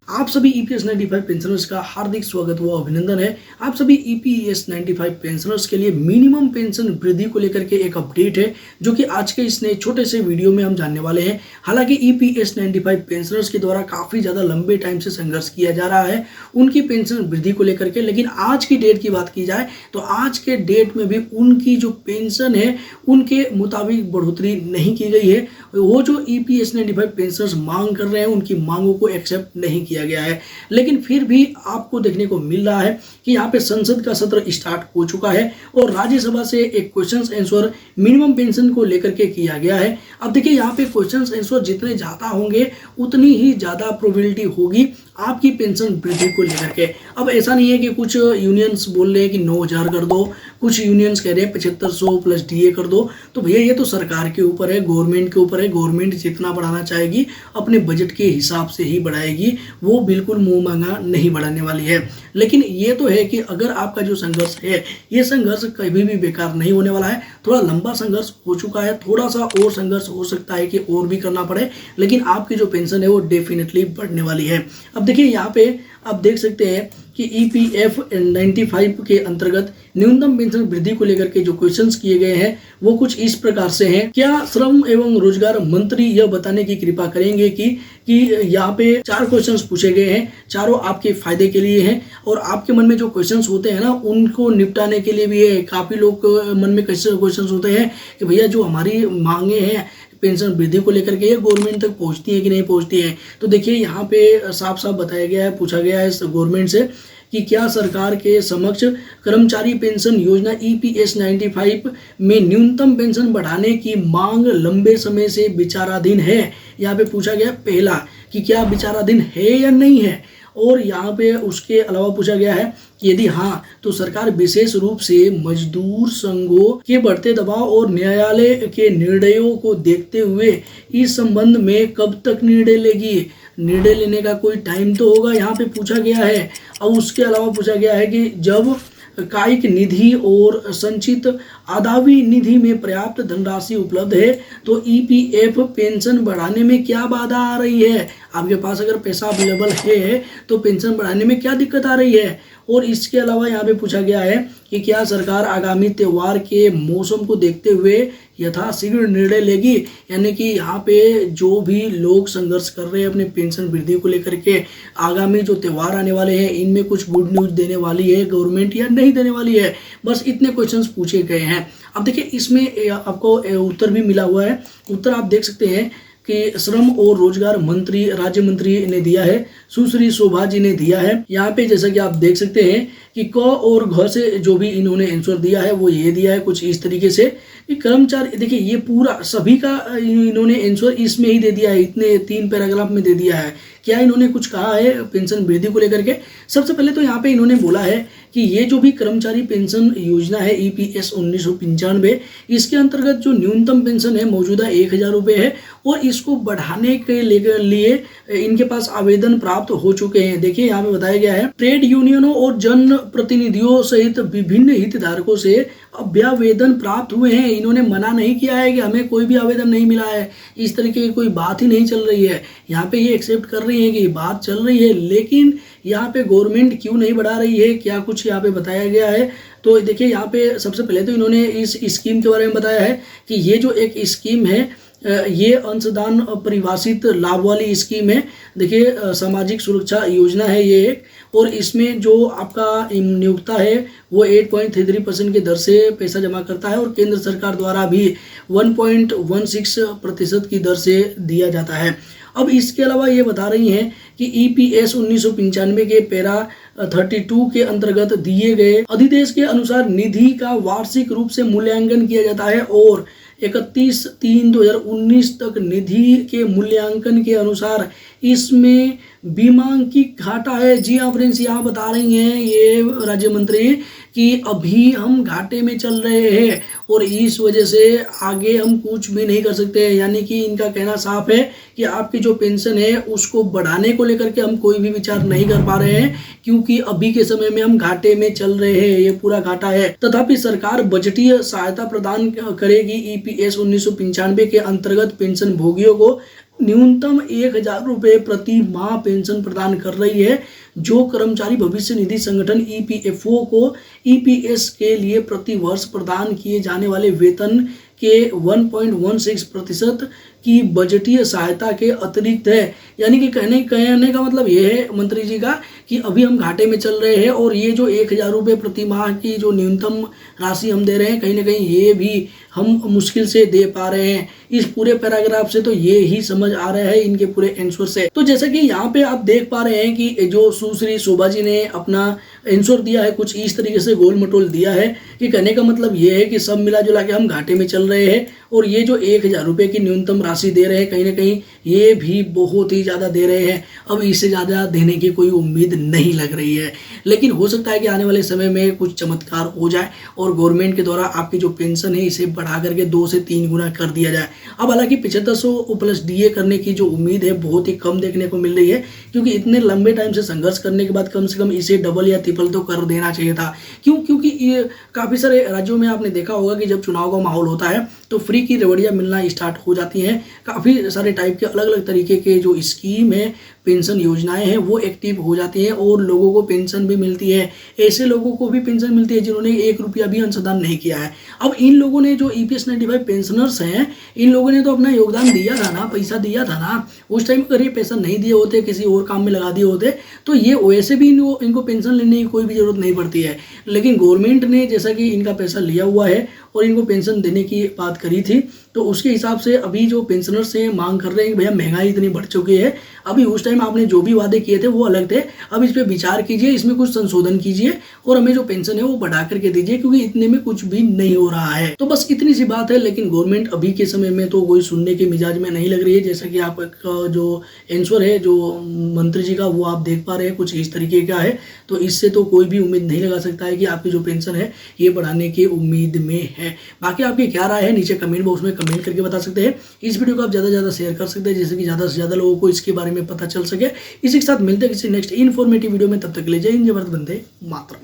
आप सभी EPS 95 pensioners का हार्दिक स्वागत व अभिनंदन है। आप सभी ईपीएस 95 पेंशनर्स के लिए मिनिमम पेंशन वृद्धि को लेकर के एक अपडेट है, जो कि आज के इस नए छोटे से वीडियो में हम जानने वाले हैं। हालांकि ईपीएस 95 पेंशनर्स के द्वारा काफ़ी ज़्यादा लंबे टाइम से संघर्ष किया जा रहा है उनकी पेंशन वृद्धि को लेकर के, लेकिन आज की डेट की बात की जाए तो आज के डेट में भी उनकी जो पेंशन है उनके मुताबिक बढ़ोतरी नहीं की गई है। वो जो ईपीएस 95 पेंशनर्स मांग कर रहे हैं उनकी मांगों को एक्सेप्ट नहीं किया गया है। लेकिन फिर भी आपको देखने को मिल रहा है कि यहाँ पे संसद का सत्र स्टार्ट हो चुका है और राज्यसभा से एक क्वेश्चंस आंसर मिनिमम पेंशन को लेकर के किया गया है। अब देखिए यहाँ पे क्वेश्चंस आंसर जितने ज़्यादा होंगे उतनी ही ज़्यादा प्रोबेबिलिटी होगी आपकी पेंशन वृद्धि को लेकर के। अब ऐसा नहीं है कि कुछ यूनियंस बोल रहे हैं कि 9,000 कर दो, कुछ यूनियंस कह रहे हैं 7500 प्लस डीए कर दो। तो भैया ये तो सरकार के ऊपर है, गवर्नमेंट के ऊपर है। गवर्नमेंट जितना बढ़ाना चाहेगी अपने बजट के हिसाब से ही बढ़ाएगी, वो बिल्कुल मुंह मांगा नहीं बढ़ाने वाली है। लेकिन ये तो है कि अगर आपका जो संघर्ष है ये संघर्ष कभी भी बेकार नहीं होने वाला है। थोड़ा लंबा संघर्ष हो चुका है, थोड़ा सा और संघर्ष हो सकता है कि और भी करना पड़े, लेकिन आपकी जो पेंशन है वो डेफिनेटली बढ़ने वाली है। अब देखिए यहाँ पे आप देख सकते हैं कि ईपीएफ 95 के अंतर्गत न्यूनतम पेंशन वृद्धि को लेकर के जो क्वेश्चंस किए गए हैं वो कुछ इस प्रकार से हैं। क्या श्रम एवं रोजगार मंत्री यह बताने की कृपा करेंगे कि यहाँ पे 4 क्वेश्चंस पूछे गए हैं, चारों आपके फायदे के लिए हैं और आपके मन में जो क्वेश्चंस होते हैं ना उनको निपटाने के लिए भी है। काफी लोग मन में कैसे क्वेश्चंस होते हैं कि भैया जो हमारी मांगे हैं पेंशन वृद्धि को लेकर के ये गवर्नमेंट तक पहुंचती है कि नहीं पहुंचती है। तो देखिए यहाँ पे साफ साफ बताया गया है, पूछा गया है गवर्नमेंट से कि क्या सरकार के समक्ष कर्मचारी पेंशन योजना ईपीएस 95 में न्यूनतम पेंशन बढ़ाने की मांग लंबे समय से विचाराधीन है। यहाँ पे पूछा गया पहला कि क्या विचाराधीन है या नहीं है, और यहाँ पे उसके अलावा पूछा गया है कि यदि हाँ तो सरकार विशेष रूप से मजदूर संघों के बढ़ते दबाव और न्यायालय के निर्णयों को देखते हुए इस संबंध में कब तक निर्णय लेगी। निर्णय लेने का कोई टाइम तो होगा, यहाँ पे पूछा गया है। और उसके अलावा पूछा गया है कि जब कायिक निधि और संचित आदावी निधि में पर्याप्त धनराशि उपलब्ध है तो ईपीएफ पेंशन बढ़ाने में क्या बाधा आ रही है। आपके पास अगर पैसा अवेलेबल है तो पेंशन बढ़ाने में क्या दिक्कत आ रही है। और इसके अलावा यहाँ पे पूछा गया है कि क्या सरकार आगामी त्योहार के मौसम को देखते हुए यथाशीघ्र निर्णय लेगी। यानी कि यहाँ पे जो भी लोग संघर्ष कर रहे हैं अपने पेंशन वृद्धि को लेकर के, आगामी जो त्योहार आने वाले हैं इनमें कुछ गुड न्यूज देने वाली है गवर्नमेंट या नहीं देने वाली है। बस इतने क्वेश्चंस पूछे गए हैं। अब देखिए इसमें आपको उत्तर भी मिला हुआ है। उत्तर आप देख सकते हैं कि श्रम और रोजगार मंत्री राज्य मंत्री ने दिया है, सुश्री शोभा जी ने दिया है। यहाँ पे जैसा कि आप देख सकते हैं कि क और घ से जो भी इन्होंने आंसर दिया है वो ये दिया है कुछ इस तरीके से कि कर्मचारी, देखिए ये पूरा सभी का इन्होंने आंसर इसमें ही दे दिया है, इतने 3 पैराग्राफ में दे दिया है। क्या इन्होंने कुछ कहा है पेंशन वृद्धि को लेकर के। सबसे पहले तो यहाँ पे इन्होंने बोला है कि ये जो भी कर्मचारी पेंशन योजना है ईपीएस 1995, इसके अंतर्गत जो न्यूनतम पेंशन है मौजूदा 1,000 रुपये है और इसको बढ़ाने के लिए इनके पास आवेदन प्राप्त हो चुके हैं। देखिए यहाँ पे बताया गया है ट्रेड यूनियनों और जन प्रतिनिधियों सहित विभिन्न हितधारकों से अभ्यावेदन प्राप्त हुए हैं। इन्होंने मना नहीं किया है कि हमें कोई भी आवेदन नहीं मिला है, इस तरीके की कोई बात ही नहीं चल रही है। यहाँ पे ये एक्सेप्ट कर रही है कि बात चल रही है, लेकिन यहाँ पे गवर्नमेंट क्यों नहीं बढ़ा रही है, क्या कुछ यहाँ पे बताया गया है। तो देखिए यहाँ पे सबसे पहले तो इन्होंने इस स्कीम के बारे में बताया है कि ये जो एक स्कीम है ये अंशदान परिभाषित लाभ वाली स्कीम है। देखिए सामाजिक सुरक्षा योजना है ये एक, और इसमें जो आपका नियोक्ता है वो 8.33% की दर से पैसा जमा करता है और केंद्र सरकार द्वारा भी 1.16% की दर से दिया जाता है। अब इसके अलावा ये बता रही हैं कि ईपीएस 1995 के पैरा 32 के अंतर्गत दिए गए अधिदेश के अनुसार निधि का वार्षिक रूप से मूल्यांकन किया जाता है और 31/3/2019 तक निधि के मूल्यांकन के अनुसार इसमें बीमांकी घाटा है। जी हाँ फ्रेंड्स, यहाँ बता रही हैं ये राज्य मंत्री कि अभी हम घाटे में चल रहे हैं और इस वजह से आगे हम कुछ भी नहीं कर सकते। यानी कि इनका कहना साफ है कि आपकी जो पेंशन है उसको बढ़ाने को लेकर के हम कोई भी विचार नहीं कर पा रहे हैं, क्योंकि अभी के समय में हम घाटे में चल रहे हैं, ये पूरा घाटा है। तथापि सरकार बजटीय सहायता प्रदान करेगी ईपीएस 1995 के अंतर्गत पेंशन भोगियों को न्यूनतम 1,000 रुपये प्रति माह पेंशन प्रदान कर रही है, जो कर्मचारी भविष्य निधि संगठन ईपीएफओ को ईपीएस के लिए प्रति वर्ष प्रदान किए जाने वाले वेतन के 1.16% की बजटीय सहायता के अतिरिक्त है। यानी कि कहने का मतलब ये है मंत्री जी का कि अभी हम घाटे में चल रहे हैं और ये जो 1,000 रुपये प्रति माह की जो न्यूनतम राशि हम दे रहे हैं, कहीं ना कहीं ये भी हम मुश्किल से दे पा रहे हैं। इस पूरे पैराग्राफ से तो ये ही समझ आ रहा है इनके पूरे आंसर से। तो जैसा कि यहाँ पे आप देख पा रहे हैं कि जो सुश्री शोभा जी ने अपना आंसर दिया है, कुछ इस तरीके से गोल मटोल दिया है कि कहने का मतलब ये है कि सब मिला जुला के हम घाटे में चल रहे हैं और ये जो 1,000 रुपये की न्यूनतम राशि दे रहे हैं, कहीं ना कहीं ये भी बहुत ही ज़्यादा दे रहे हैं। अब इससे ज़्यादा देने की कोई उम्मीद नहीं लग रही है, लेकिन हो सकता है कि आने वाले समय में कुछ चमत्कार हो जाए और गवर्नमेंट के द्वारा आपकी जो पेंशन है इसे बढ़ा करके 2 से 3 गुना कर दिया जाए। अब हालांकि 7500 प्लस डीए करने की जो उम्मीद है बहुत ही कम देखने को मिल रही है, क्योंकि इतने लंबे टाइम से संघर्ष करने के बाद कम से कम इसे डबल या ट्रिपल तो कर देना चाहिए था। क्योंकि ये काफ़ी सारे राज्यों में आपने देखा होगा कि जब चुनाव का माहौल होता है तो फ्री की रेवड़ियाँ मिलना स्टार्ट हो जाती हैं। काफ़ी सारे टाइप के अलग अलग तरीके के जो स्कीम है, पेंशन योजनाएं हैं, वो एक्टिव हो जाती हैं और लोगों को पेंशन भी मिलती है। ऐसे लोगों को भी पेंशन मिलती है जिन्होंने 1 रुपया भी अंशदान नहीं किया है। अब इन लोगों ने जो ईपीएस 95 पेंशनर्स हैं, इन लोगों ने तो अपना योगदान दिया था ना, पैसा दिया था ना। उस टाइम अगर ये पैसा नहीं दिए होते, किसी और काम में लगा दिए होते, तो ये वैसे भी इनको पेंशन लेने की कोई भी जरूरत नहीं पड़ती है। लेकिन गवर्नमेंट ने जैसा कि इनका पैसा लिया हुआ है और इनको पेंशन देने की बात करी थी, तो उसके हिसाब से अभी जो पेंशनर्स हैं मांग कर रहे हैं कि भैया महंगाई इतनी बढ़ चुकी है, अभी उस टाइम आपने जो भी वादे किए थे वो अलग थे, अब इस पर विचार कीजिए, इसमें कुछ संशोधन कीजिए और हमें जो पेंशन है वो बढ़ा करके दीजिए, क्योंकि इतने में कुछ भी नहीं हो रहा है। तो बस इतनी सी बात है। लेकिन गवर्नमेंट अभी के समय में तो कोई सुनने के मिजाज में नहीं लग रही है। जैसा कि आपका जो आंसर है जो मंत्री जी का, वो आप देख पा रहे हैं कुछ इस तरीके का है। तो इससे तो कोई भी उम्मीद नहीं लगा सकता है कि आपकी जो पेंशन है ये बढ़ाने की उम्मीद में है। बाकी आपकी क्या राय है नीचे कमेंट बॉक्स में कमेंट करके बता सकते हैं। इस वीडियो को आप ज़्यादा से ज़्यादा शेयर कर सकते हैं, जिससे कि ज़्यादा से ज़्यादा लोगों को इसके बारे में पता चल सके। इसी के साथ मिलते हैं किसी नेक्स्ट इन्फॉर्मेटिव वीडियो में, तब तक के लिए जय हिंद, जय भारत, वंदे मातरम।